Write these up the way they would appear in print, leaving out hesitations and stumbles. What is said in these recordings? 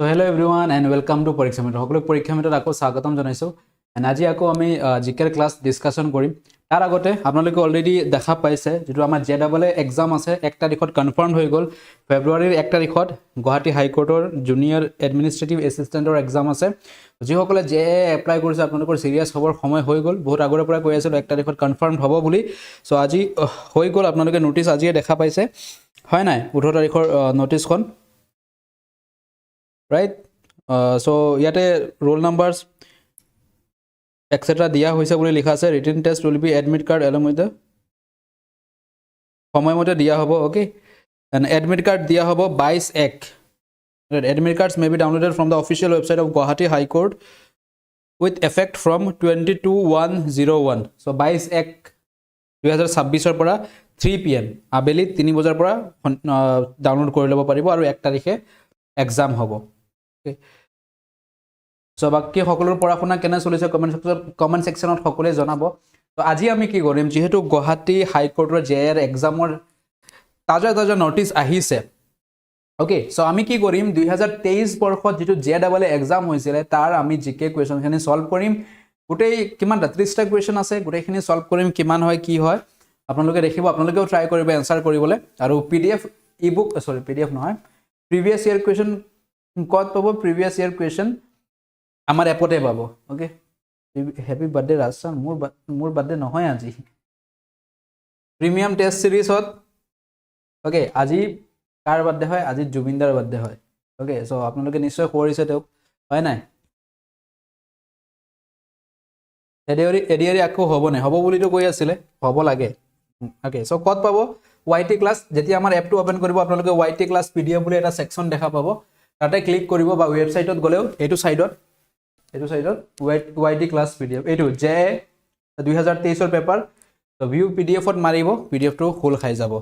So hello everyone and welcome to Pariksha Mitra. সকলোক পৰীক্ষা মিত্ৰত আকৌ স্বাগতম জনাইছো। And আজি আকৌ আমি জিকেৰ ক্লাছ ডিসকাশন কৰিম। তাৰ আগতে আপোনালোকে অলৰেডি দেখা পাইছে যেটো আমাৰ জেডাবল এক্সাম আছে 1 তাৰিখত কনফাৰ্ম হৈ গল। ফেব্ৰুৱাৰীৰ 1 তাৰিখত গুৱাহাটী হাই কোৰ্টৰ জুনিয়ৰ এডমিনিষ্ট্ৰেটিভ এসিস্টেন্টৰ এক্সাম আছে। যিসকলে যে এপ্লাই কৰিছে আপোনালোকৰ সিৰিয়াস হবৰ সময় হৈ গল। বহুত আগৰে পৰা কৈ আছিল 1 তাৰিখত কনফাৰ্ম হ'ব বুলি। সো আজি হৈ গল, আপোনালোকে নোটিস আজিয়ে দেখা পাইছে হয় নাই 18 তাৰিখৰ নোটিসখন, right? So yate roll numbers etc দিয়া হৈছে বুলি লিখা আছে। written test will be admit card along with the সময় মতে দিয়া হ'ব। okay, and admit card দিয়া হ'ব 22/1। admit cards may be downloaded from the official website of Gauhati High Court with effect from 22/1/01। so 22/1 2026 ৰ পৰা 3 PM আবেলি 3 বজাৰ পৰা ডাউনলোড কৰি ল'ব পাৰিব আৰু 1 তাৰিখে এক্সাম হ'ব। okay, so বাকি সকলোৰ পঢ়া-শুনা কেনে চলিছে কমেন্ট সেকশনত সকলোৱে জনাব। তো আজি আমি কি কৰিম, যেহেতু গুৱাহাটী হাই কোৰ্টৰ জেআৰ এক্সামৰ তাজা নোটিস আহিছে। ওকে, সো আমি কি কৰিম 2023 বৰ্ষত যেটো জেডাবল এক্সাম হৈছিল তাৰ আমি জিকে কোৱেশ্চনখিনি সলভ কৰিম। গোটেই কিমানটা 30টা কোৱেশ্চন আছে, গোটেইখিনি সলভ কৰিম। কিমান হয় কি হয় আপোনালোকে দেখিব, আপোনালোকেও ট্ৰাই কৰিব এনসাৰ কৰিবলৈ। আৰু পিডিএফ ইবুক পিডিএফ নহয়, প্ৰিভিয়াস ইয়াৰ কোৱেশ্চন কত পাবো, প্ৰিভিয়াস ইয়াৰ কোৱেশ্চন আমাৰ এপতে পাবো। Okay, happy birthday Rajasthan. মোৰ বাৰ্থডে নহয় আজি, প্ৰিমিয়াম টেষ্ট সিৰিজত। ওকে, আজি কাৰ বাৰ্থডে হয়, আজি জুবিনদাৰ বাৰ্থডে হয়। ওকে, সো আপোনালোকে নিশ্চয় কৰিছে তেওঁক হয় নাই। এডিআৰই আকৌ হ'ব নাই, হ'ব বুলিতো কৈ আছিলে, হ'ব লাগে। ওকে, সো কত পাবো, ওয়াইটি ক্লাস। যেতিয়া আমাৰ এপটো ওপেন কৰিব আপোনালোকে ওয়াইটি ক্লাস পিডিএফ বুলি এটা সেকশন দেখা পাবো, তাতে ক্লিক কৰিব বা ওয়েবসাইটত গলেও এইটো সাইডত ওয়াইটি ক্লাস পিডিএফ, এইটো জে 2023 ৰ পেপাৰ। তো ভিউ পিডিএফত মাৰিব, পিডিএফটো খোল খাই যাব।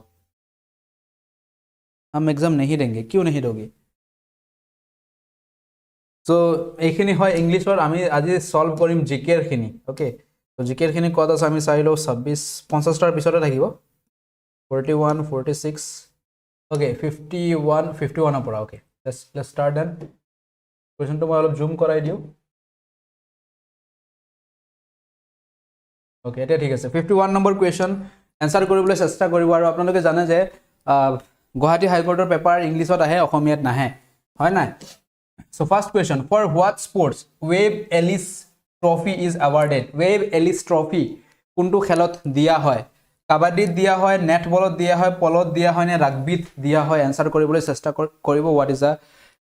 हम एग्जाम नहीं देंगे, क्यों नहीं दोगे? सो এইখিনি হয় ইংলিশৰ। আমি আজি সলভ কৰিম জিকেৰ খিনি। ওকে, তো জিকেৰ খিনি কত আছে আমি চাই লও। 26 50টাৰ পিছতে থাকিব। 41 46 ওকে 51 ৰ পৰা। Okay, let's start then। কোৱেশ্চনটো মই অলপ জুম কৰাই দিও। ওকে, এটা ঠিক আছে। 51 নম্বৰ কোৱেশ্চন এনসাৰ কৰিবলৈ চেষ্টা কৰিব। আৰু আপোনালোকে জানে যে গুৱাহাটী হাই কোৰ্টৰ পেপাৰ ইংলিশত আহে, অসমীয়াত নাহে হয় নাই। So first question, for what sports Wave Ellis Trophy is awarded? Wave Ellis Trophy কোনটো খেলত দিয়া হয়? কাবাডীত দিয়া হয়, নেটবলত দিয়া হয়, পলত দিয়া হয় নে ৰাগবিত দিয়া হয়? এনসাৰ কৰিবলৈ চেষ্টা কৰিব। what is the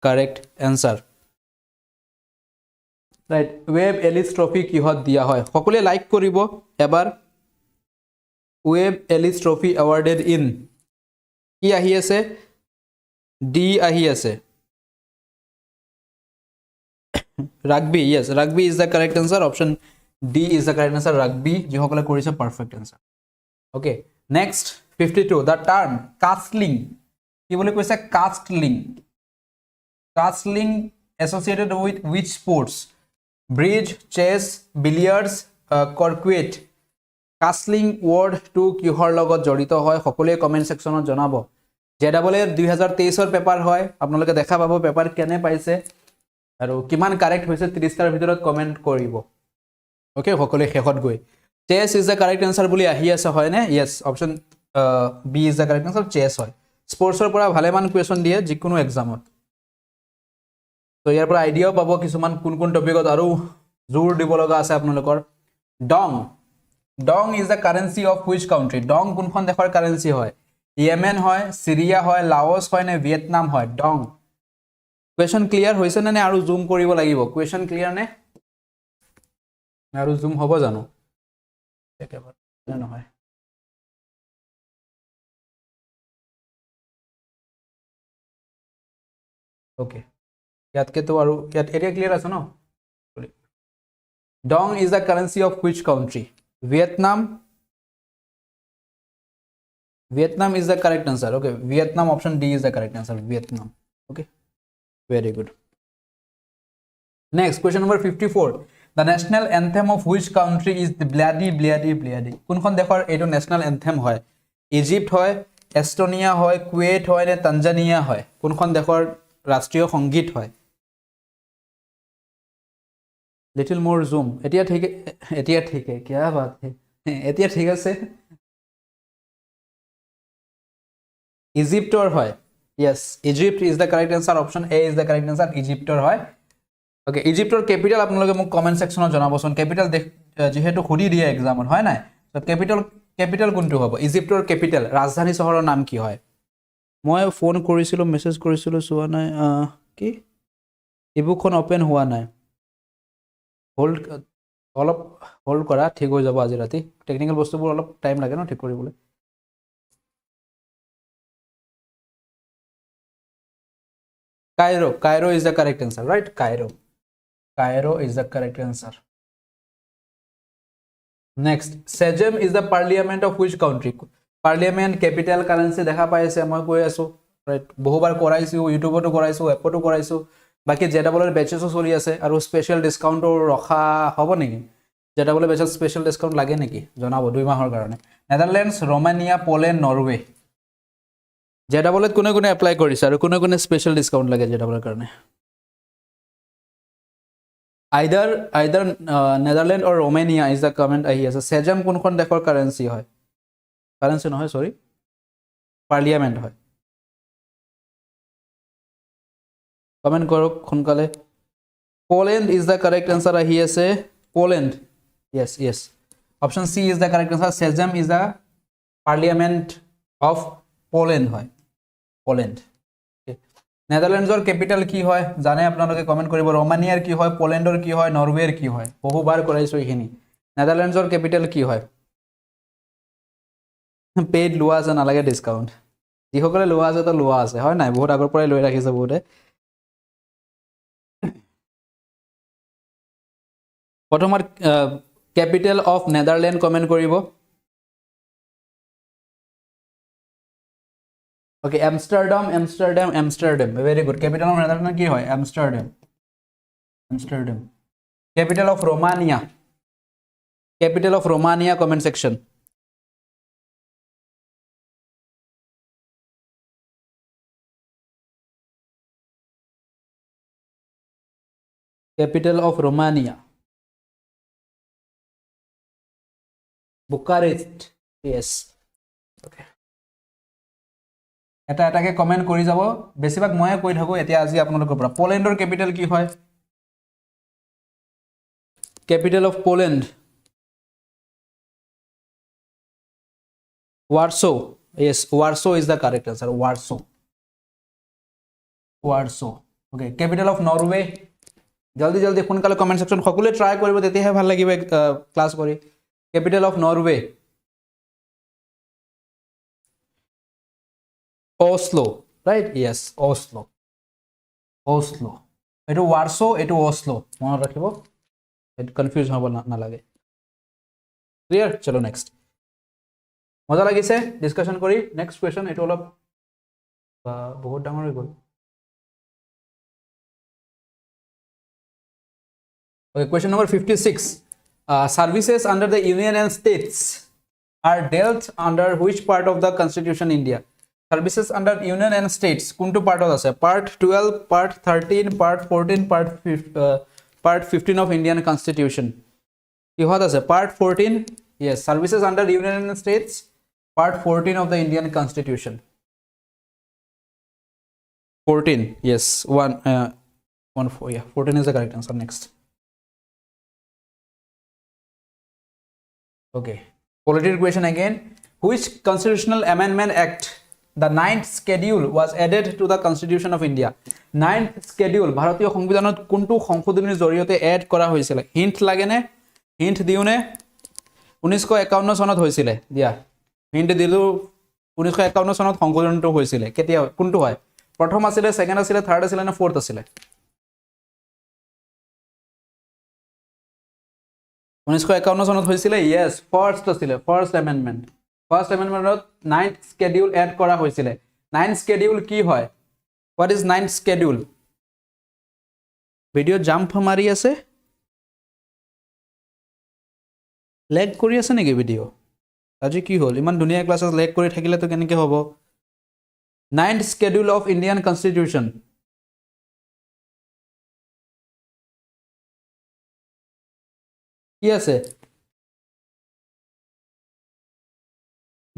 correct answer? right, Wave Ellis Trophy কিহত দিয়া হয়? সকলোৱে লাইক কৰিব এবাৰ। Wave Ellis Trophy awarded in কি আহি আছে, ডি আহি আছে, rugby। yes, rugby is the correct answer, option D is the correct answer, rugby যিসকলে কৰিছে perfect answer। okay, next 52, the term castling কি বুলি কৈছে, castling associated with which sports? bridge, chess, billiards, croquet। castling word to কিহৰ লগত জড়িত হয় সকলোৱে কমেন্ট সেকশনত জনাব। জেডাবল 2023 ৰ পেপাৰ হয়, আপোনালোকে দেখা পাব পেপাৰ কেনে পাইছে আৰু কিমান কাৰেক্ট হৈছে 30টাৰ ভিতৰত কমেন্ট কৰিব। ওকে, সকলোৱে শেষত গৈ chess is the correct answer বুলি আহি আছে হয় নে? yes, option B is the correct answer, chess হয়। স্পৰ্টছৰ পৰা ভালেমান কুৱেশ্যন দিয়ে যিকোনো এক্সামত। তো ইয়াৰ পৰা আইডিয়াও পাব কিছুমান কোন টপিকত আৰু জোৰ দিব লগা আছে আপোনালোকৰ। Dong is the currency of which country? Dong কোনখন দেশৰ কাৰেন্সি হয়? ইয়েমেন হয়, সিৰিয়া হয়, লাওছ হয় নে ভিয়েটনাম হয়? ডং। কুৱেশ্যন ক্লিয়াৰ হৈছে নে আৰু জুম কৰিব লাগিব? কুৱেশ্যন ক্লিয়াৰ নে আৰু জুম হ'ব জানো? একেবাৰে নহয়। ওকে, ইয়াতকেতো আৰু ইয়াত এৰিয়া ক্লিয়াৰ আছে ন? Dong is the currency of which country? Vietnam is the correct answer. okay, Vietnam, option D is the correct answer, Vietnam. okay, very good. Next question number 54, the national anthem of which country is the bloody? কোনখন দেশৰ এইটো national anthem হয়? Egypt হয়, Estonia হয়, Kuwait হয় নে Tanzania হয়? কোনখন দেশৰ ৰাষ্ট্ৰীয় সংগীত হয়? লিটল মোৰ জুম এতিয়া ঠিক কিয়া বাত হে এতিয়া ঠিক আছে ইজিপ্টৰ হয় yes Egypt is the correct answer option A is the correct answer ইজিপ্টৰ হয় okay ইজিপ্টৰ ক্যাপিটাল আপোনালোকে মোক কমেন্ট সেকশনত জনাবচোন ক্যাপিটাল যেহেতু খুদি দিয়ে এক্সামত হয় নাই তো ক্যাপিটাল কোনটো হ'ব ইজিপ্টৰ ক্যাপিটাল ৰাজধানী চহৰৰ নাম কি হয় মই ফোন কৰিছিলো মেসেজ কৰিছিলো সোৱা নাই কি ইবুকখন ওপেন হোৱা নাই হোল্ড অলপ হোল্ড কৰা ঠিক হৈ যাব আজি ৰাতি টেকনিক্যাল বস্তুবোৰ অলপ টাইম লাগে ন ঠিক কৰিবলৈ Cairo is the correct answer right Cairo is the correct answer next Sejm is the parliament of which country parliament capital currency দেখা পাইছে মই কৈ আছো right বহুবাৰ কৰাইছো ইউটিউবতো কৰাইছো এপতো কৰাইছো বাকি জেডাবলৰ বেচেছও চলি আছে আৰু স্পেশাল ডিসকাউন্ট ৰখা হ'ব নেকি জেডাবলৰ বেচেছ স্পেশাল ডিসকাউন্ট লাগে নেকি জনাব 2 মাহৰ কাৰণে নেদাৰল্যান্ডছ ৰোমানিয়া পোলেণ্ড নৰৱে জেডাবলত কোনে এপ্লাই কৰিছে আৰু কোনে স্পেশাল ডিসকাউন্ট লাগে জেডাবলৰ কাৰণে either Netherlands or Romania is the comment ahi ase Sejm কোনখন দেশৰ কাৰেন্সি হয় কাৰেন্সি নহয় সৰি পাৰ্লিয়ামেন্ট হয় কমেন্ট কৰক খুনকালে Poland is the correct answer ahi ase Poland yes option C is the correct answer Sejm is the parliament of Poland হয় Poland নেদাৰল্যান্ডছৰ capital কি হয় জানে আপোনালোকে কমেন্ট কৰিব ৰোমানিয়াৰ কি হয় পোলেণ্ডৰ কি হয় নৰৱেৰ কি হয় বহুবাৰ কৰাইছো এইখিনি নেদাৰল্যান্ডছৰ ক্যাপিটাল কি হয় পেইড লোৱা আছে নালাগে ডিসকাউন্ট যিসকলে লোৱা আছে তো লোৱা আছে হয় নাই বহুত আগৰ পৰাই লৈ ৰাখিছে বহুতে প্ৰথমৰ ক্যাপিটাল অফ নেদাৰল্যান্ড কমেন্ট কৰিব Okay, Amsterdam. Very good. Capital of Netherlands ki hoy? Amsterdam. Capital of Romania. Comment section. Capital of Romania. Bucharest. Yes. Okay. এটা এটাকে কমেন্ট কৰি যাব বেছিভাগ ময়ে কৈ থাকো এতিয়া আজি আপোনালোকৰ পৰা পোলেণ্ডৰ ক্যাপিটাল কি হয় capital of Poland Warsaw yes Warsaw is the correct answer Warsaw okay capital of Norway জলদি সোনকালে কমেন্ট সেকশন সকলোৱে ট্ৰাই কৰিব তেতিয়াহে ভাল লাগিব ক্লাস কৰি capital of Norway Oslo right yes Oslo etu Warsaw etu Oslo মনত ৰাখিব এটো কনফিউজ হ'ব না লাগে ক্লিয়াৰ চলো নেক্সট মজা লাগিছে ডিসকাশন কৰি নেক্সট কোৱেশ্চন এটো অলপ বহুত ডাঙৰ হৈ গ'ল okay question number 56 services under the union and states are dealt under which part of the constitution India Services under Union and States. Kuntu part of the part 12, part 13, part 14, part 15 of Indian Constitution. You have the part 14. Yes, services under Union and States. Part 14 of the Indian Constitution. 14. Yes, 4. Yeah, 14 is the correct answer. Next. Okay. Political question again. Which constitutional amendment act? The 9th schedule was added to the Constitution of India. 9th schedule ভাৰতীয় সংবিধানত কোনটো সংশোধনীৰ জৰিয়তে add কৰা হৈছিল hint লাগে নে hint দিউনে 1951 চনত হৈছিল দিয়া হিন্ট দিলু 1951 চনত সংশোধনটো হৈছিল কেতিয়া কোনটো হয় প্ৰথম আছিল সেকেন্ড আছিল থাৰ্ড আছিল না ফোৰ্থ আছিল 1951 চনত হৈছিল yes ফাৰ্স্ট আছিল first amendment First amendment 9th schedule add kora hoisile 9th schedule ki hoy what is 9th schedule video jump mari ase lag kori ase neki video aji ki hol iman dunia classes lag kori thakile to kenike hobo 9th schedule of Indian Constitution কি আছে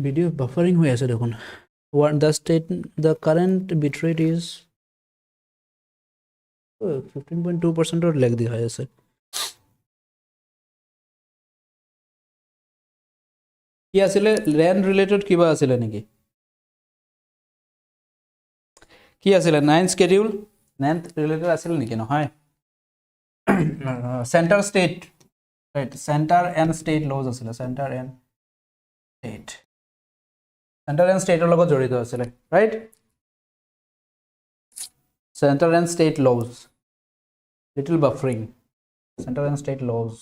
video buffering হৈ আছে দেখোন the current bitrate is 15.2% or lag দিখাই আছে কি আছিল ran related কিবা আছিল নেকি কি আছিল 9 schedule 9th related আছিল নেকি নহয় center state right center and state laws আছিল center and state লগত জড়িত আছিল right center and state laws little buffering center and state laws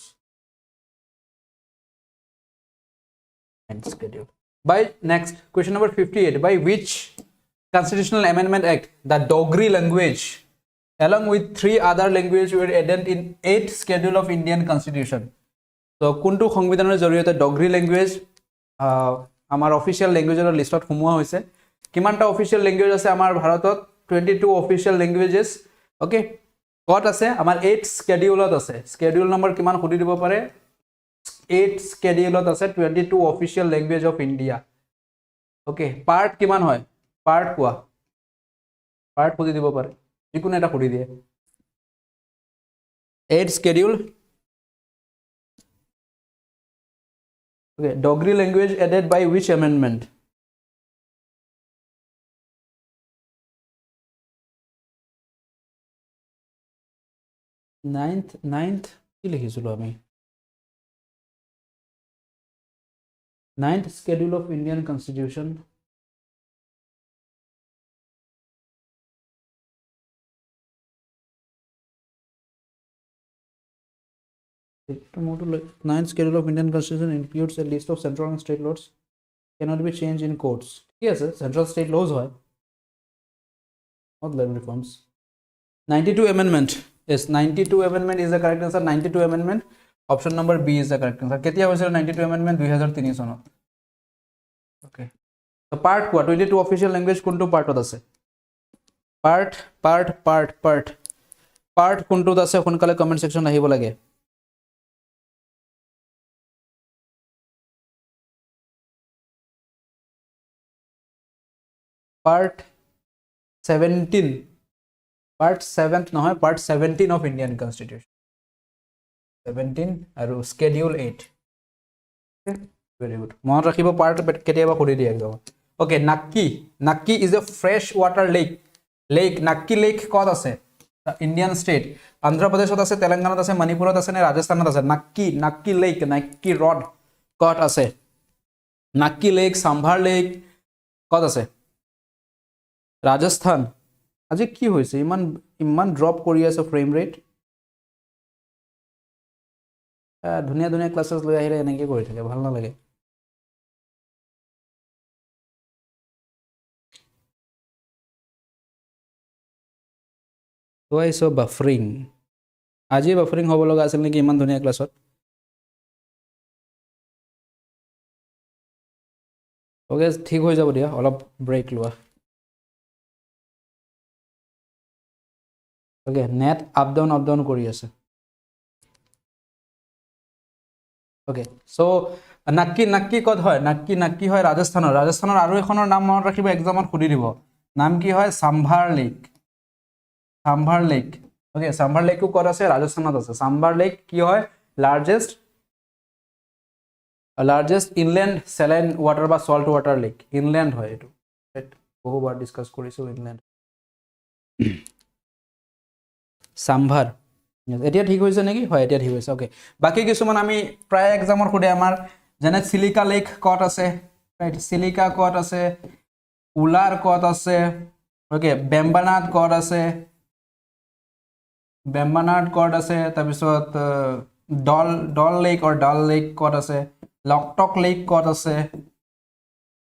and schedule by next question number 58 by which constitutional amendment act the Dogri language along with 3 other languages were added in 8th schedule of Indian constitution so কোনটো সংবিধানৰ জৰিয়তে Dogri language আমাৰ official ল্যাঙ্গুৱেজৰ লিষ্টত সোমোৱা হৈছে কিমানটা official language আছে আমাৰ ভাৰতত 22 অফিচিয়াল ল্যাঙ্গুৱেজেস ওকে কত আছে আমাৰ 8 স্কেডিউলত আছে স্কেডিউল নম্বৰ কিমান খুদি দিব পাৰে 8 স্কেডিউলত আছে 22 official language of India okay part কিমান হয় পাৰ্ট কোৱা পাৰ্ট খুদি দিব পাৰে যিকোনো এটা খুদি দিয়ে 8 schedule okay Dogri language added by which amendment ninth কি লিখিছিলো আমি 9th schedule of Indian constitution Ninth schedule of Indian constitution includes a list of central and state laws cannot be changed in courts yes central state laws hoy not land reforms 92 amendment yes 92 amendment is the correct answer 92 amendment option number B is the correct answer ketia hoisil 92 amendment 2003 sonot okay so part what 22 official language kuntu part ot ase part kuntu ase honkale comment section ahibo lage part 17 part 7th নহয় part 17 of Indian constitution 17 আৰু schedule 8 okay very good মনত ৰাখিব part কেতিয়াবা কৰি দিয়ে একদম okay Nakki is a fresh water lake Nakki lake কত আছে Indian state Andhra Pradeshত আছে তেলেংগানাত আছে মণিপুৰত আছে নে ৰাজস্থানত আছে Nakki lake Nakki Road কত আছে Nakki lake Sambhar lake কত আছে Rajasthan আজি কি হৈছে ইমান ড্ৰপ কৰি আছে ফ্ৰেম ৰেট ধুনিয়া ক্লাसेस লৈ আহিলে এনেকৈ কৰি থাকে ভাল নালাগে why so buffering আজি বাফারিং হ'ব লগা আছিল নেকি ইমান ধুনিয়া ক্লাছত ওকে ঠিক হৈ যাব দিয়া অলপ ব্ৰেক লোৱা okay net up down কৰি আছে okay so Nakki কত হয় Nakki হয় ৰাজস্থানৰ আৰু এখনৰ নাম মনত ৰাখিব এক্সামত খুদি দিব নাম কি হয় Sambhar lake okay Sambhar lake কত আছে ৰাজস্থানত আছে Sambhar lake কি হয় largest inland saline water বা salt water lake inland হয় এটো বহুবাৰ ডিসকাস কৰিছো inland Sambhar এতিয়া ঠিক হৈছে নেকি হয় এতিয়া ঠিক হৈছে ওকে বাকি কিছুমান আমি প্ৰায় এক্সামৰ খুদে আমাৰ যেনে সিলিকা লেক কত আছে ৰাইট সিলিকা কত আছে উলাৰ কত আছে ওকে বেম্বানাড কত আছে তাৰপিছত ডল লেক কত আছে লকটক লেক কত আছে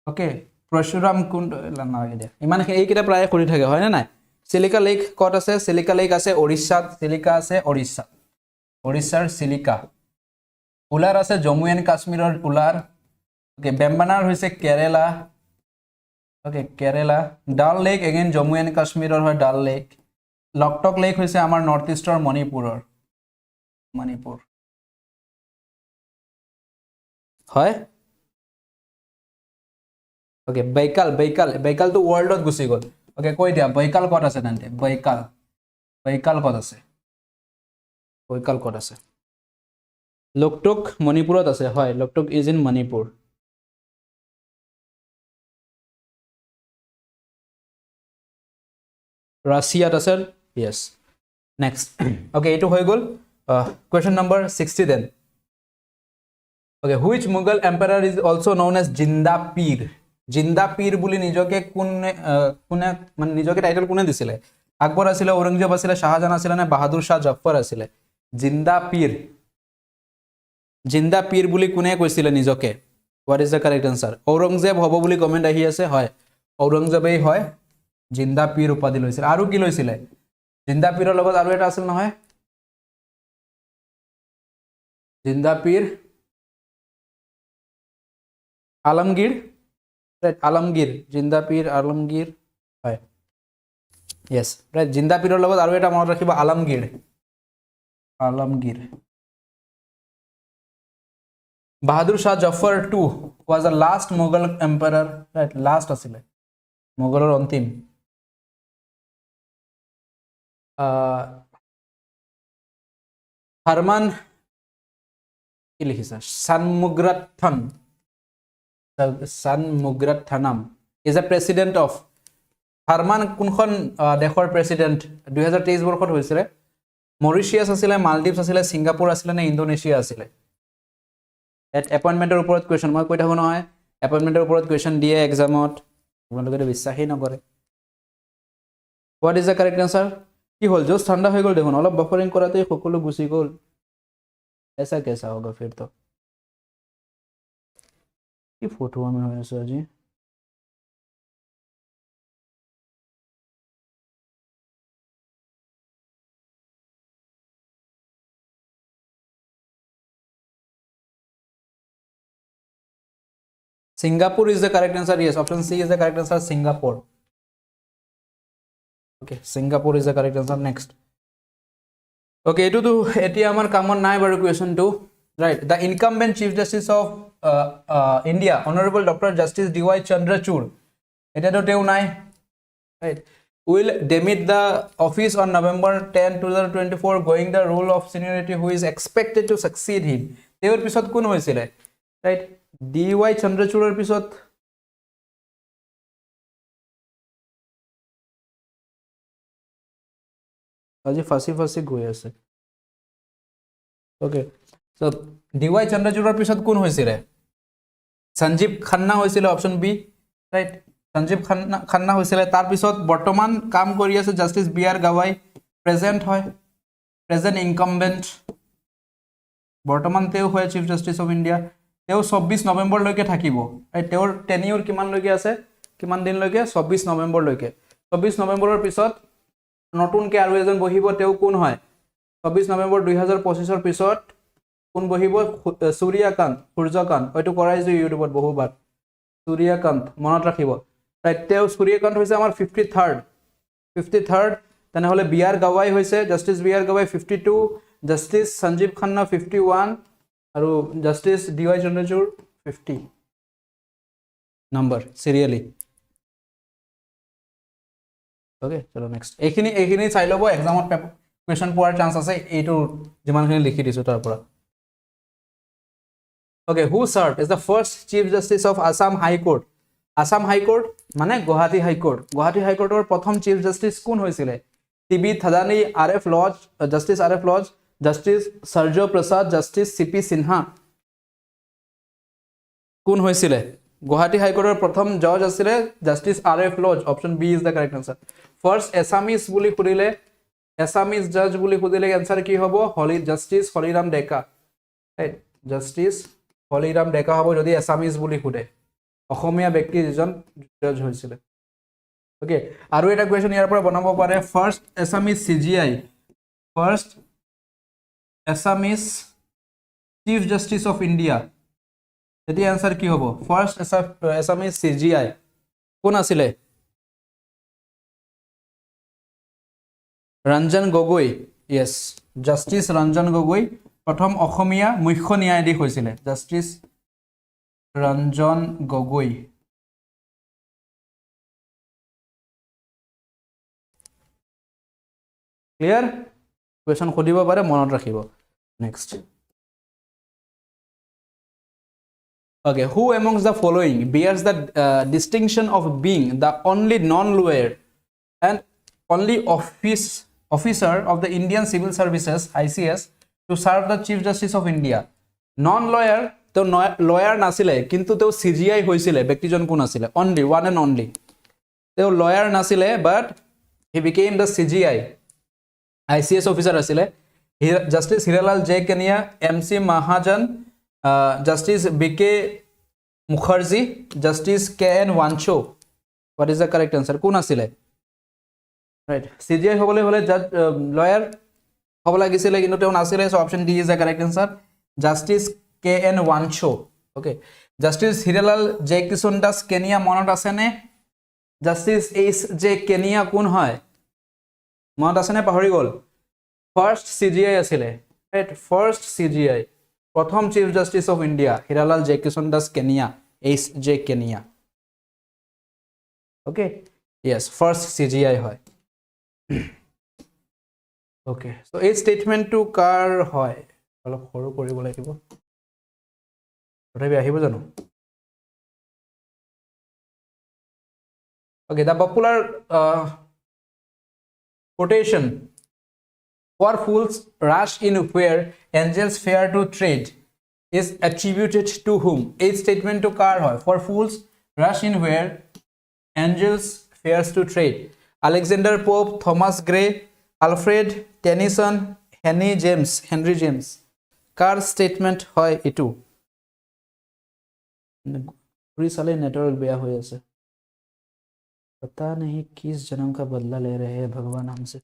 ওকে পৰশুৰাম কুণ্ড নালাগে দিয়া ইমান এইকেইটা প্ৰায় কৰি থাকে হয় নে নাই সিলিকা লেক কত আছে সিলিকা লেক আছে ওড়িশাত ওড়িশাৰ সিলিকা উলাৰ আছে জম্মু এণ্ড কাশ্মীৰৰ উলাৰ ওকে বেম্বানাৰ হৈছে Kerala okay Kerala Dal lake again Jammu and কাশ্মীৰৰ হয় ডাল লেক লকটক লেক হৈছে আমাৰ নৰ্থ ইষ্টৰ মণিপুৰ হয় ওকে বাইকাল তো ওয়ার্ল্ডত গুছি গল ওকে কই দিয়া বাইকাল কত আছে তেন্তে বাইকাল কত আছে বাইকাল কত আছে লোকটক মণিপুৰত আছে হয় লোকটক ইজ ইন মণিপুৰ ৰাছিয়াত আছে yes next okay এইটো হৈ গল question number 60 then okay which mughal emperor is also known as জিন্দা পীর বুলি নিজকে কোনে কোনে মানে নিজকে টাইটেল কোনে দিছিলে আকবর আছিল ঔরঙ্গজেব আছিল শাহজাহান আছিল না বাহাদুর শাহ জাফর আছিল জিন্দা পীর বুলি কোনে কৈছিলে নিজকে what is the correct answer Aurangzeb হব বুলি কমেন্ট আহি আছে হয় ঔরঙ্গজেবই হয় জিন্দা পীর উপাধি লৈছিল আৰু কি লৈছিলে জিন্দা পীৰৰ লগত আৰু এটা আছিল নহয় জিন্দা পীৰ আলমগীৰ right আলমগীৰ জিন্দা পীৰ আলমগীৰ হয় yes right জিন্দা পীৰৰ লগত আৰু এটা মনত ৰাখিব আলমগীৰ বাহাদুৰ শাহ Zafar 2 was the last mughal emperor right last asile mughal antim Harman কি লিখিছা Sanmugrathanam is a president of Harman কোনখন দেশৰ প্ৰেসিডেন্ট 2023 বৰ্ষত হৈছিল মৰিশিয়াছ আছিল মালদ্বীপছ আছিল সিঙ্গাপুৰ আছিল নে ইন্দোনেছিয়া আছিল এট এপইন্টমেন্টৰ ওপৰত কোৱেশ্চন মই কৈ থাকো নহয় এপইন্টমেন্টৰ ওপৰত কোৱেশ্চন দিয়ে এক্সামত আপোনালোকে বিশ্বাসই নকৰে what is the correct answer কি হল জোস ঠান্ডা হৈ গল দেখোন অলপ বাফারিং কৰাতে সকলো গুছি গল ऐसा कैसा होगा फिर तो ये फोटो में हो sir ji Singapore is the correct answer yes option C is the correct answer Singapore okay Singapore is the correct answer next okay etu to etia amar common nai baru question 2 right the incumbent chief justice of India honorable Dr Justice DY Chandrachud eta to teu nai right will demit the office on November 10 2024 going the role of seniority who is expected to succeed him teor pisot kun hoisile right DY Chandrachudor pisot আজি ফাঁসি গৈ আছে okay so dy চন্দ্ৰচূড়ৰ পিছত কোন হৈছিল সঞ্জীৱ খান্না হৈছিল option B right Sanjiv Khanna হৈছিল তাৰ পিছত বৰ্তমান কাম কৰি আছে justice B R Gavai present হয় প্ৰেজেন্ট ইনকাম্বেন্ট বৰ্তমান তেও হয় চিফ জাস্টিস অফ ইন্ডিয়া তেও 24 নৱেম্বৰ লৈকে থাকিব ৰাইট তেওৰ টেনিউৰ কিমান লৈকে আছে কিমান দিন লৈকে 24 নৱেম্বৰ লৈকে 24 নৱেম্বৰৰ পিছত নতুনকে আৰু এজন বহিব তেও কোন হয় 24 নৱেম্বৰ 2025 ৰ পিছত কোন বহিব সূৰ্যকান্ত হয়তো কৰাইছো ইউটিউবত বহুবাৰ সূৰ্যকান্ত মনত ৰাখিব ৰাইট তেও সূৰ্যকান্ত হৈছে আমাৰ 53rd তেনে হলে বি আৰ গাৱাই হৈছে justice B R Gavai 52 justice Sanjiv Khanna 51 আৰু justice D Y Chandrachud 50 number serially okay chalo next ekhini chai lobo exam ot question power chance ase etu jiman khini likhi disu tar pora okay who served as the first chief justice of Assam High Court mane Gauhati High Court or prothom chief justice kun hoisile TB Thadani RF Lodge justice RF Lodge justice Sarjo Prasad justice CP Sinha kun hoisile Gauhati High Court or prothom judge asile justice RF Lodge option B is the correct answer first Assamese বুলি খুদিলে Assamese judge বুলি খুদিলে answer কি হ'ব justice Holiram Deka right justice Holiram Deka হ'ব যদি Assamese বুলি খুদে অসমীয়া ব্যক্তি যেজন judge হৈছিল okay আৰু এটা question ইয়াৰ পৰা বনাব পাৰে first Assamese CGI first Assamese chief justice of India এটি answer কি হ'ব first Assamese CGI কোন আছিলে Ranjan Gogoi yes justice Ranjan Gogoi প্ৰথম অসমীয়া মুখ্য ন্যায়াধীশ হৈছিল justice Ranjan Gogoi. Clear? Question khodibo pare monot rakhibo. Next. Okay, who amongst the following bears the distinction of being the only non-lawyer and only officer of the Indian Civil Services ICS to serve the Chief Justice of India? Non-lawyer, to lawyer nasile, kintu to CGI hoisile, ব্যক্তিজন কোন asile? Only, one and only. To lawyer nasile, but he became the CGI. ICS officer asile. Justice Hiralal J. Kenia, MC Mahajan, Justice B.K. Mukherjee, Justice K.N. Wancho. What is the correct answer? Kun asile? Right. CGI hobole hole judge lawyer hobola gisile kintu teu nasile, so option D is the correct answer. Justice K.N. Wancho. Okay. Justice Hiralal J. Kisondas Kenya monot ase ne? Justice H.J. Kenya kun hoy? Monot ase ne pahori gol? First CGI asile. Right. First CGI. Prothom Chief Justice of India, Hiralal J. Kisondas Kenya, H.J. Kenya. Okay. Yes. First CGI hoy. Okay. So a statement to car hoy. Alop horu koribo lagibo. Totabi ahibo jano? Okay, the popular quotation, "For fools rush in where angels fear to tread," is attributed to whom? A statement to car hoy. For fools rush in where angels fears to tread. Alexander Pope, Thomas Gray, Alfred Tennyson, Henry James. Car statement hoy etu. पूरी साले network बेया हो ऐसे. पता नहीं किस जन्म का बदला ले रहे हैं भगवान हमसे.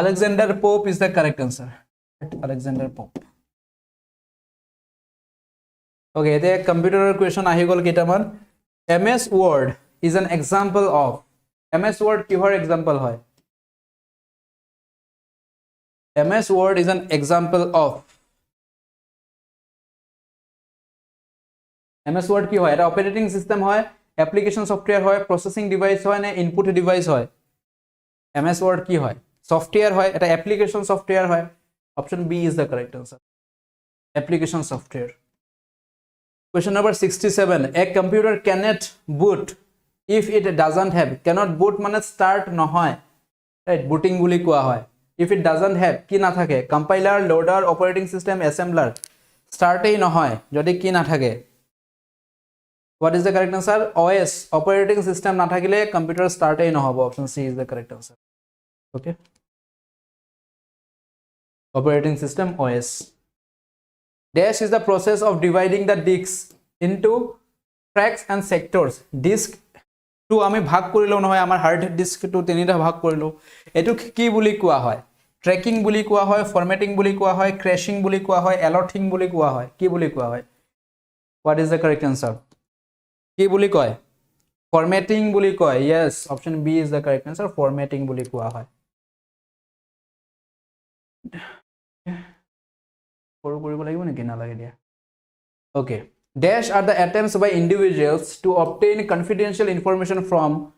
Alexander Pope is the correct answer. Alexander Pope. Okay, the computer question ahi gol kitaman. MS Word is an example of. MS Word kihor example hoy? MS Word is an example of. MS Word ki hoy? Eta operating system hoy, application software hoy, processing device hoy na input device hoy? MS Word ki hoy? Software hoy, eta application software hoy. Option B is the correct answer. Application software. Question number 67. A computer cannot boot if it doesn't have. Cannot boot mane start nohoy. Right, booting buli koa hoy. If it doesn't have, ki na thake? Compiler, loader, operating system, assembler. Start ei nohoy jodi ki na thake. What is the correct answer? OS, operating system na thakile computer start ei nohobo. Option C is the correct answer. Okay. Operating system OS. Dash is the process of dividing the disks into tracks and sectors. Disk to ami bhag korilo nohoy, amar hard disk to tinita bhag korilo. Etu ki buli koa hoy? Tracking buli koa hoy, formatting buli koa hoy, crashing buli koa hoy, allotting buli koa hoy. Ki buli koa hoy? What is the correct answer? Ki buli koy? Formatting buli koy. Yes, option B is the correct answer. Formatting buli koa hoy. Okay. Dash are the attempts by individuals to obtain confidential information from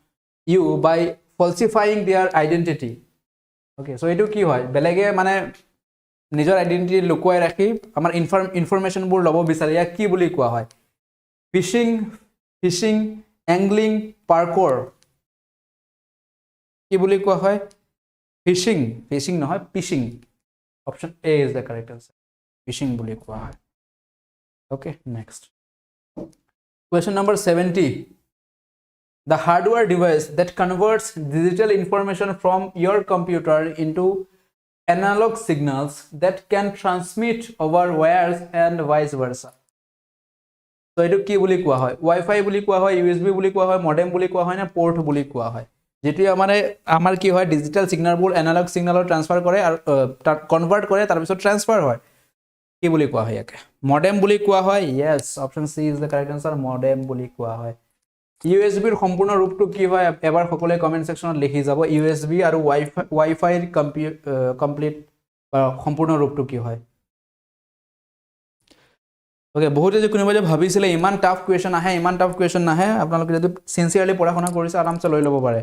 you by falsifying their identity. Okay, so etu ki hoy? Belege mane nijor identity lukuai rakhi amar information bur lobo bisare ya ki buli koa hoy? Fishing, angling, parkour. Ki buli koa hoy? Fishing nohoy, fishing. Option A is the correct answer. Fishing buli koa hoy. Okay, next. Question number 70. The hardware device that converts digital information from your computer into analog signals that can transmit over wires and vice versa. So etu ki buli koa hoy? Wi-Fi buli koa hoy, USB buli koa hoy, modem buli koa hoy na port buli koa hoy? যেটি আমার কি হয় digital সিগন্যালবোৰ analogue সিগন্যালত transfer কৰে R convert কৰে তাৰ পিছত transfer হয় কি বুলি কোৱা হয় ইয়াকে মডেম বুলি কোৱা হয় yes option C is the correct answer modem বুলি কোৱা হয় ইউএসবি ৰ সম্পূৰ্ণ ৰূপটো কি হয় এবাৰ সকলোৱে কমেন্ট সেকশনত লিখি যাব ইউএসবি আৰু ওয়াইফাই ৰ কমপ্লিট সম্পূৰ্ণ ৰূপটো কি হয় ওকে বহুতে যে কোনোবা যে ভাবিছিলে ইমান টাফ কুৱেশ্যন আহে ইমান টাফ কুৱেশ্যন নাহে আপোনালোকে যদি সিনসিয়াৰলি পঢ়া শুনা কৰিছে আৰামছে লৈ ল'ব পাৰে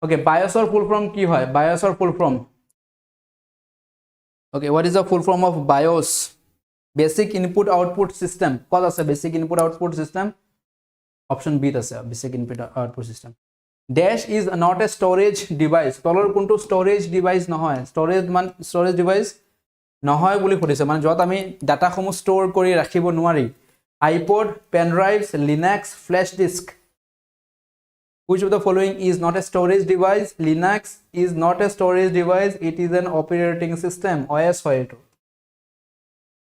ওকে বায়সৰ ফুল ফৰ্ম কি হয় বায়সৰ full form okay what is the full form of BIOS basic input output system কত আছে basic input output system option B ত আছে basic input output system dash is not a storage device তলৰ কোনটো স্টোৰেজ device নহয় স্টোৰেজ device নহয় বুলি কৈছে মানে যত আমি ডাটা সমূহ স্টোৰ কৰি ৰাখিব নোৱাৰি iPod pen drives Linux flash disk which of the following is not a storage device linux is not a storage device it is an operating system os হয় এটো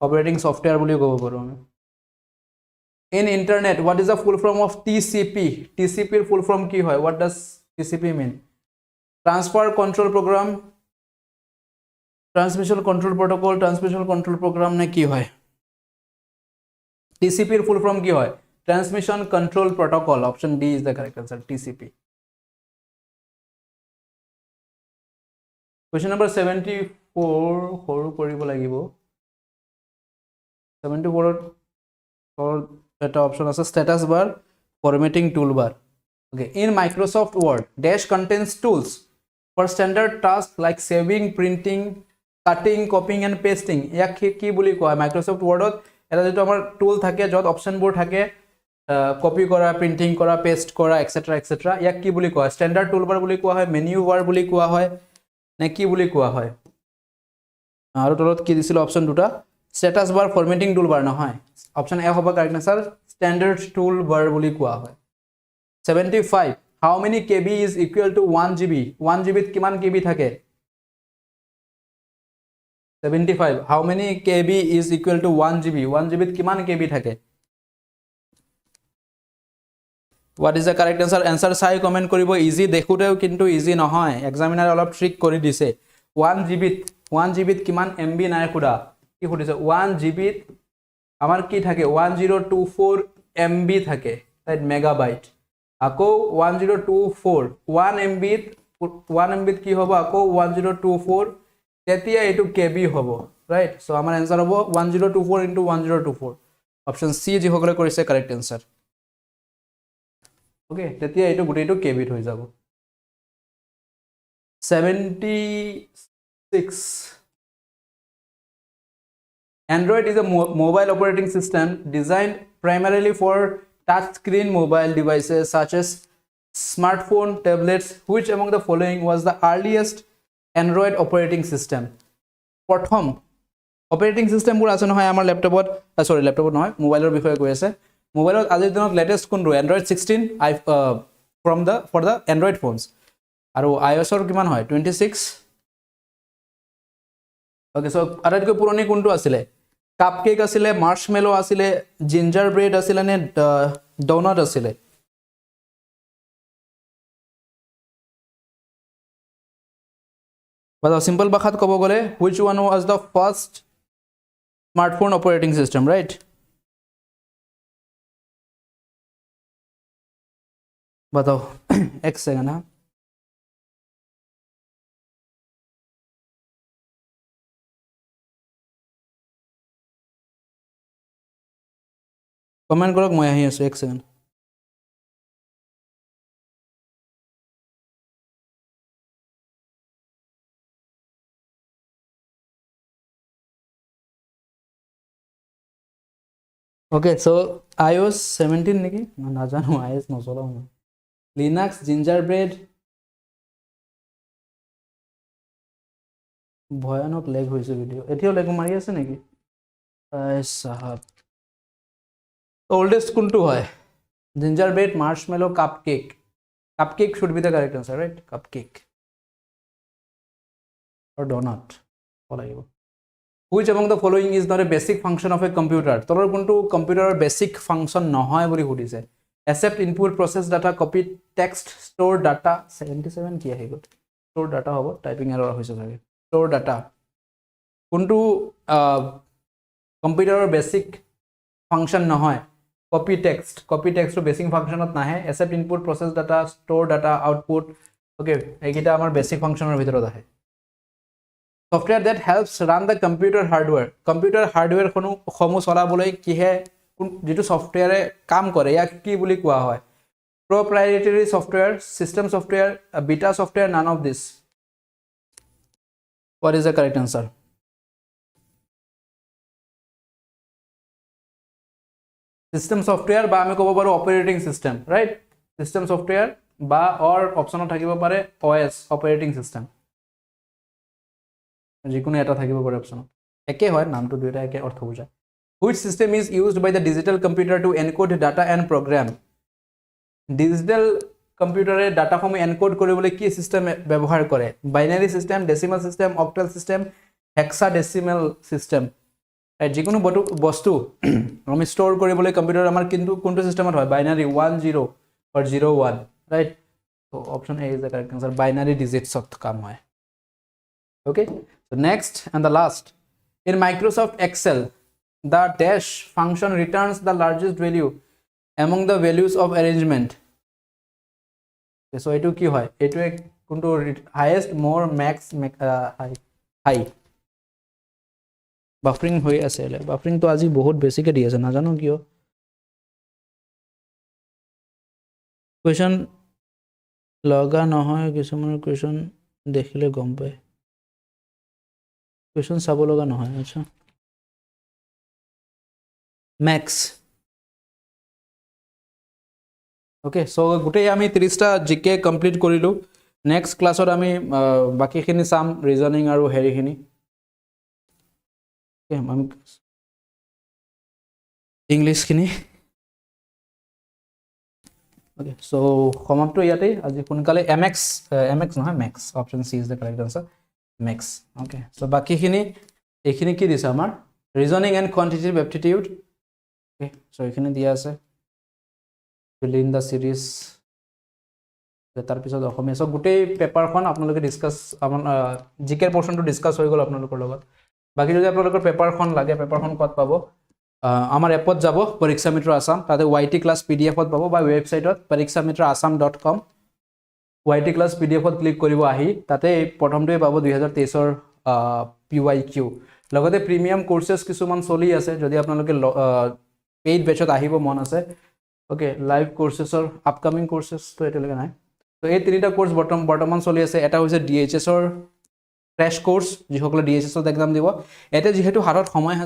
operating software বুলি ক'ব পাৰো আমি in internet what is the full form of tcp tcp এর full form কি হয় what does tcp mean transfer control program transmission control program নে কি হয় TCP এর full form কি হয় transmission control protocol option D is the correct answer TCP question number 74 সৰু কৰিব লাগিব 74 or এটা option আছে status bar formatting toolbar okay in Microsoft Word dash contains tools for standard tasks like saving printing cutting copying and pasting ইয়াক কি বুলি কয় Microsoft Word এটা যেটো আমাৰ টুল থাকে যত অপশন বোৰ থাকে কপি কৰা প্ৰিন্টিং কৰা পেস্ট কৰা এটসেট্ৰা এটসেট্ৰা ইয়াক কি বুলি কোৱা স্ট্যান্ডাৰ্ড টুলবাৰ বুলি কোৱা হয় মেনু বাৰ বুলি কোৱা হয় নে কি বুলি কোৱা হয় আৰু তলত কি দিছিল অপশন দুটা স্ট্যাটাস বার ফরম্যাটিং টুলবার নহয় অপশন এ হ'ব কারেক্ট আনসার স্ট্যান্ডার্ড টুলবার বুলি কোৱা হয় 75 how many kb is equal to 1 gb 1 gb কিমান kb থাকে 75 how many kb is equal to 1 gb 1 gb কিমান kb থাকে what is the correct answer answer চাই কমেন্ট কৰিব ইজি দেখুতেও কিন্তু ইজি নহয় এক্সামিনাৰ অলপ ট্ৰিক কৰি দিছে 1 gb কিমান mb নাই খুদা কি খুদিছে 1 gb আমাৰ কি থাকে 1024 mb থাকে রাইট মেগাবাইট আকৌ 1024 1 mb কি হ'ব আকৌ 1024 তেতিয়া এটো kb হ'ব রাইট সো আমাৰ आंसर হ'ব 1024 * 1024 অপশন সি যি হকলে কৰিছে কারেক্ট आंसर okay তেতিয়া এটো গুটেটো kb হৈ যাব 76 Android is a mobile operating system designed primarily for touch screen mobile devices such as smartphone tablets which among the following was the earliest Android operating system প্ৰথম operating system বোৰ আছে নহয় আমাৰ ল্যাপটপত সৰি ল্যাপটপত নহয় মোবাইলৰ বিষয়ে কৈ আছে মোবাইলত আজিৰ দিনত লেটেষ্ট কোনটো Android 16 for the Android phones আৰু iOS ৰ কিমান হয় 26 ওকে সো আটাইতকৈ পুৰণি কোনটো আছিল কাপকেক আছিল মার্শমেলো আছিল জিঞ্জার ব্রেড আছিল নে ডোনাট আছিল বাট সিম্পল ভাষাত ক'ব গলে which one was the first smartphone operating system right बताओ एक सेकंड हाँ कमेंट करो मैं यहीं आছো एक सेकंड ओके सो iOS 17 নেকি না জানো iOS নচলাও না লিনাক্স জিঞ্জারব্রেড ভয়ানক লেগ হইছে ভিডিও এতিয়াও লেগ মাৰি আছে নেকি সাহাব oldest কোনটো হয় gingerbread Marshmallow cupcake should be the correct answer right cupcake or donut লাগিব which among the following is not a basic function of a computer তলৰ কোনটো কম্পিউটাৰৰ বেসিক ফাংশন নহয় বুলি সুধিছে accept input process data copy text store data 77 কি আহিব store data হ'ব টাইপিং এৰৰ হৈছে থাকে store data কোনটো কম্পিউটাৰৰ বেসিক ফাংশন নহয় copy text ৰ বেসিক ফাংশনত নাহে accept input process data store data output okay এইকিটা আমাৰ বেসিক ফাংশনৰ ভিতৰত আহে software that helps run the computer hardware খনো চলাবলৈ কিহে যেটো সফটওয়্যারে কাম কৰে ইয়াক কি বুলি কোৱা হয় proprietary software system software beta software none of this what is the correct answer system software বা আমি ক'ব পাৰো operating system right system software বা or অপচনত থাকিব পাৰে OS operating system যিকোনো এটা থাকিব পাৰে অপচনত একে হয় নামটো দুইটা একে অৰ্থ বুজায় which system is used by the digital computer to encode data and program digital computer A data সমূহ encode কৰিবলৈ কি system ব্যৱহাৰ কৰে binary system decimal system octal system hexadecimal system যিকোনো বস্তু আমি স্টোর কৰিবলৈ কম্পিউটাৰ আমাৰ কিন্তু কোনটো সিস্টেমত হয় binary 10 or 01 right so option A is the correct answer binary digits of কাম হয় okay so next and the last in Microsoft Excel the dash function returns the largest value among the values of arrangement okay, so etu ki hoy etu kuntu highest more max high buffering hoy asele buffering to aji bahut basic e di ase na jano kiyo question loga nohoy kisuman question dekhile gom pai question sabo loga nohoy acha max okay so gutei ami 30 ta gk complete korilu next class or ami baki khini sam reasoning aru heri khini okay ami english khini okay so সমাপ্ত ইয়াতে আজি কোনকালে mx নহয় max option c is the correct answer max okay so baki khini ekhini ki dise amar reasoning and quantitative aptitude okay so ekhini dia ase fill in the series tar pisod Asomiya so গুটেই paper খন আপোনালোকে discuss জিকেৰ portion to discuss হৈ গল আপোনালোকৰ লগত বাকি যদি আপোনালোকৰ পেপাৰ খন লাগে পেপাৰ খন কত পাবো আমাৰ এপত যাব পৰীক্ষা মিত্ৰ আসাম তাতে YT ক্লাস PDF ত পাবো বা ওয়েবসাইটত parikshamitra.assam.com YT ক্লাস PDF ত ক্লিক কৰিব আহি তাতে প্ৰথমটোই পাবো 2023 ৰ PYQ লগতে প্ৰিমিয়াম কোর্সেস কিছুমান চলি আছে যদি আপোনালোকে পেইড বেচত আহিব মন আছে okay live courses or upcoming courses to etelege nai so ei tinita course bottom choli ase eta hoise DHS or crash course ji hokle DHS or exam dibo ete jihetu harat সময়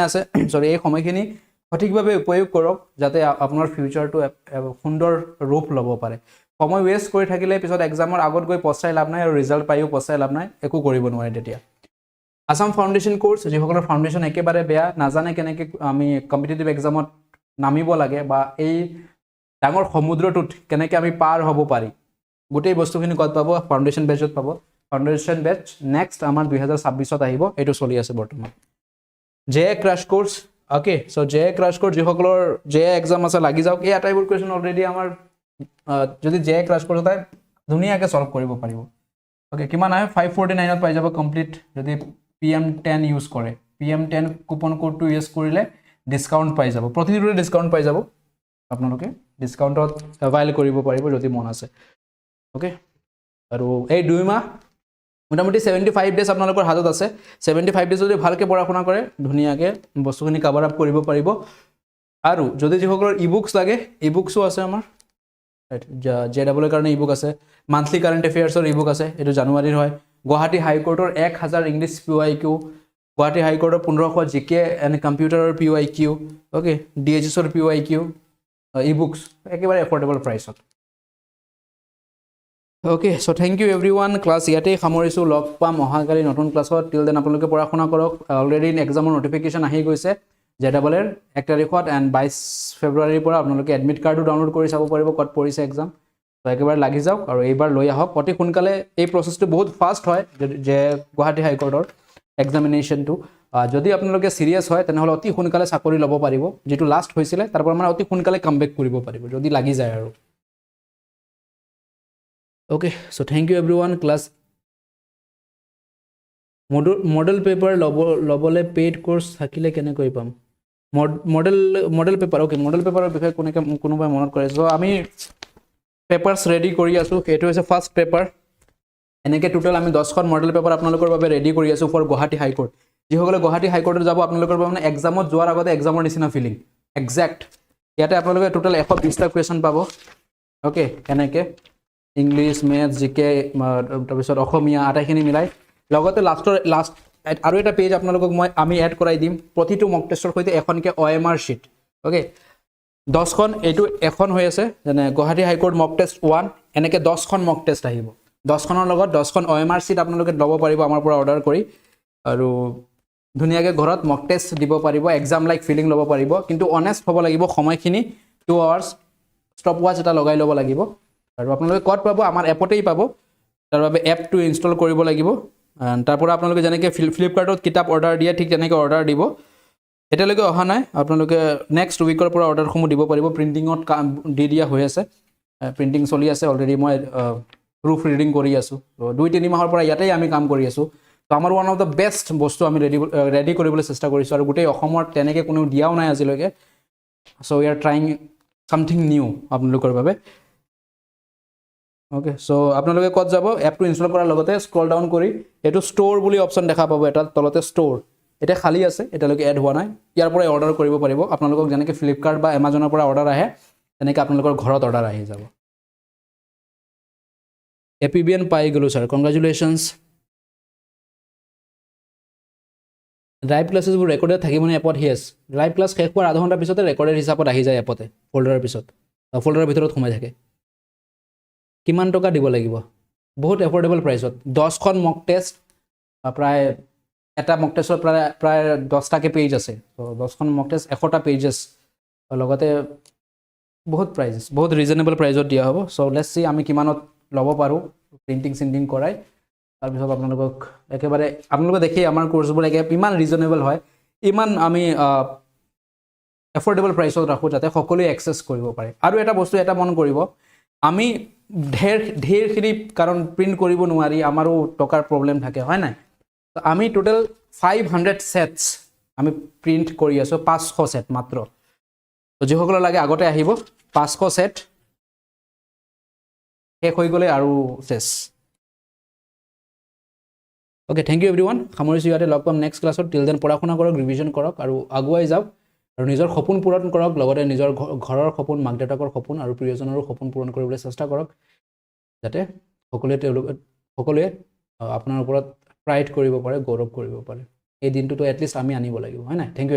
আছে sorry ei সময় khini সঠিক ভাবে উপয়োগ কৰক যাতে আপোনাৰ future two সুন্দৰ ৰূপ লব পাৰে সময় ওয়েস্ট কৰি থাকিলে পিছত এক্সামৰ আগত গৈ পছাই লাভ নাই আৰু ৰিজাল্ট পাইও পছাই লাভ নাই একো কৰিব নোৱাৰে তেতিয়া আসাম ফাউন্ডেশন কোৰ্স যি হকলৰ ফাউন্ডেশন একেবাৰে বেয়া নাজানে কেনেকে আমি কম্পিটিটিভ এক্সামত নামিব লাগে বা এই ডাঙৰ সমুদ্ৰটোত কেনেকে আমি পাৰ হ'ব পাৰি গোটেই বস্তুখিনি কত পাবো ফাউন্ডেশন বেচত পাবো ফাউন্ডেশন বেচ নেক্সট আমাৰ 2026 ত আহিব এটো চলি আছে বৰ্তমান J crash course okay so J crash course যিসকলৰ জে এক্সাম আছে লাগি যাওক এই আটাইবোৰ কোৱেশ্চন অলৰেডি আমাৰ যদি জে ক্ৰাশ কোৰ্স হয় ধুনিয়াকে সলভ কৰিব পাৰিব ওকে কিমান আহে 549 ত পাই যাব কমপ্লিট যদি PM10 ইউজ কৰে PM10 কুপন কোডটো ইউজ কৰিলে ডিসকাউন্ট পাই যাব প্ৰতিটোৰে ডিসকাউন্ট পাই যাব আপোনালোকে ডিসকাউন্টত এভাইল কৰিব পাৰিব যদি মন আছে ওকে আৰু এই দুই মাহ মোটামুটি 75 ডেজ আপোনালোকৰ হাতত আছে 75 ডেজ যদি ভালকে পঢ়া-শুনা কৰে ধুনিয়াকে বস্তুখিনি কভাৰ আপ কৰিব পাৰিব আৰু যদি যিসকলৰ ইবুকস লাগে ইবুকসও আছে আমাৰ ৰাইট জেডব্লিউ কাৰণে ইবুক আছে মান্থলি কাৰেন্ট এফেয়াৰ্সৰ ইবুক আছে এটো জানুৱাৰীৰ হয় গুৱাহাটী হাই কোৰ্টৰ 1000 English PYQ Gauhati High Court of 1500 GK and computer PYQ okay DHS or PYQ ebooks ekebare affordable price okay so thank you everyone class yate khamorisu log pam ohakali notun class till then apnaloke pora khona korok already in exam notification ahi goise JEE er 1 tarikhot and 22 February pora apnaloke admit card download kori sabo paribo kot porise exam so ekebare lagi jaok aru eibar loi ahok oti kunkale ei process to bahut fast hoy je Gauhati High Court or examination to যদি আপোনালোকে serious হয় তেনে হলে অতি হুনকালে চাকৰি লব পাৰিব যেটো লাস্ট হৈছিল তাৰপৰ মানে অতি হুনকালে কামবেক কৰিব পাৰিব যদি লাগি যায় আৰু okay so thank you everyone class model paper লবলে পেইড কোর্স থাকিলে কেনে কই পাম মডেল পেপার ওকে মডেল পেপাৰৰ বিষয়ে কোনোবাই মনত কৰে সো আমি পেপাৰস ৰেডি কৰি আছো এটো হৈছে ফাৰ্স্ট পেপাৰ এনেকৈ টোটেল আমি 10খন মডেল পেপাৰ আপোনালোকৰ বাবে ৰেডি কৰি আছোঁ ফৰ গুৱাহাটী হাইকোৰ্ট যিসকলে গুৱাহাটী হাইকোৰ্টত যাব আপোনালোকৰ বাবে মানে এক্সামত যোৱাৰ আগতে এক্সামৰ নিচিনা ফিলিং একজেক্ট ইয়াতে আপোনালোকে টোটেল 120টা কুৱেশ্যন পাব অ'কে এনেকৈ ইংলিছ মেথছ জিকে তাৰপিছত অসমীয়া আটাইখিনি মিলাই লগতে লাষ্ট আৰু এটা পেজ আপোনালোকক আমি এড কৰাই দিম প্ৰতিটো মক টেষ্টৰ সৈতে এখনকৈ OMR শ্বীট অ'কে 10খন এইটো এখন হৈ আছে যেনে গুৱাহাটী হাইকোৰ্ট মক টেষ্ট 1 এনেকৈ 10খন মক টেষ্ট আহিব 10খনৰ লগত 10খন OMR শ্বীট আপোনালোকে ল'ব পাৰিব আমাৰ পৰা অৰ্ডাৰ কৰি আৰু ধুনীয়াকৈ ঘৰত মক টেষ্ট দিব পাৰিব এক্সাম লাইক ফিলিং ল'ব পাৰিব কিন্তু অনেষ্ট হ'ব লাগিব সময়খিনি 2 আৱাৰ্ছ ষ্টপ ৱাচ এটা লগাই ল'ব লাগিব আৰু আপোনালোকে ক'ত পাব আমাৰ এপতেই পাব তাৰ বাবে এপটো ইনষ্টল কৰিব লাগিব তাৰ পৰা আপোনালোকে যেনেকৈ ফ্লিপকাৰ্টত কিতাপ অৰ্ডাৰ দিয়ে ঠিক তেনেকৈ অৰ্ডাৰ দিব এতিয়ালৈকে অহা নাই আপোনালোকে নেক্সট উইকৰ পৰা অৰ্ডাৰসমূহ দিব পাৰিব প্ৰিণ্টিঙত দি দিয়া হৈ আছে প্ৰিণ্টিং চলি আছে অলৰেডি মই প্ৰুফ ৰিডিং কৰি আছোঁ তো 2-3 মাহৰ পৰা ইয়াতেই আমি কাম কৰি আছোঁ তো আমাৰ ওৱান অফ দ্য বেষ্ট বস্তু আমি ৰেডি কৰিবলৈ চেষ্টা কৰিছোঁ আৰু গোটেই অসমত তেনেকৈ কোনো দিয়াও নাই আজিলৈকে so' we are trying something new আপোনালোকৰ বাবে অ'কে চ' আপোনালোকে ক'ত যাব এপটো ইনষ্টল কৰাৰ লগতে স্ক্ৰল ডাউন কৰি এইটো ষ্ট'ৰ বুলি অপশ্যন দেখা পাব এটা তলতে ষ্ট'ৰ এতিয়া খালী আছে এতিয়ালৈকে এড হোৱা নাই ইয়াৰ পৰাই অৰ্ডাৰ কৰিব পাৰিব আপোনালোকক যেনেকৈ ফ্লিপকাৰ্ট বা এমাজনৰ পৰা অৰ্ডাৰ আহে তেনেকৈ আপোনালোকৰ ঘৰত অৰ্ডাৰ আহি যাব APBN পাই গ'লোঁ ছাৰ কংগ্ৰেচুলেশ্যনছ লাইভ ক্লাছেছবোৰ ৰেকৰ্ডেড থাকিব নে এপত য়েছ লাইভ ক্লাছ শেষ হোৱাৰ আধা ঘণ্টাৰ পিছতে ৰেকৰ্ডেড হিচাপত আহি যায় এপতে ফল্ডাৰৰ পিছত ফল্ডাৰৰ ভিতৰত সোমাই থাকে কিমান টকা দিব লাগিব বহুত এফৰ্ডেবল প্ৰাইচত 10খন মক টেষ্ট প্ৰায় এটা মক টেষ্টত প্ৰায় 10টাকৈ পেজ আছে তো 10খন মক টেষ্ট 100টা পেজেছ লগতে বহুত প্ৰাইজেছ বহুত ৰিজনেবল প্ৰাইজত দিয়া হ'ব চ' লেটছ চি আমি কিমানত ল'ব পাৰোঁ প্ৰিণ্টিং চিণ্টিং কৰাই তাৰপিছত আপোনালোকক একেবাৰে আপোনালোকে দেখি আমাৰ কোৰ্চবোৰ ইমান ৰিজনেবল হয় ইমান আমি এফৰ্ডেবল প্ৰাইচত ৰাখোঁ যাতে সকলোৱে এক্সেছ কৰিব পাৰে আৰু এটা বস্তু এটা মন কৰিব আমি ঢেৰখিনি কাৰণ প্ৰিণ্ট কৰিব নোৱাৰি আমাৰো টকাৰ প্ৰব্লেম থাকে হয় নাই তো আমি টোটেল 500 ছেটছ আমি প্ৰিণ্ট কৰি আছোঁ 500 ছেট মাত্ৰ তো যিসকলৰ লাগে আগতে আহিব 500 ছেট শেষ হৈ গ'লে আৰু চেছ অ'কে থেংক ইউ এভৰিৱান সামৰিছোঁ ইয়াতে লগ পাম নেক্সট ক্লাছত টিল দেন পঢ়া শুনা কৰক ৰিভিজন কৰক আৰু আগুৱাই যাওক আৰু নিজৰ সপোন পূৰণ কৰক লগতে নিজৰ ঘৰৰ সপোন মাক দেউতাকৰ সপোন আৰু প্ৰিয়জনৰো সপোন পূৰণ কৰিবলৈ চেষ্টা কৰক যাতে সকলোৱে আপোনাৰ ওপৰত প্ৰাইড কৰিব পাৰে গৌৰৱ কৰিব পাৰে এই দিনটোতো এটলিষ্ট আমি আনিব লাগিব হয় নাই থেংক ইউ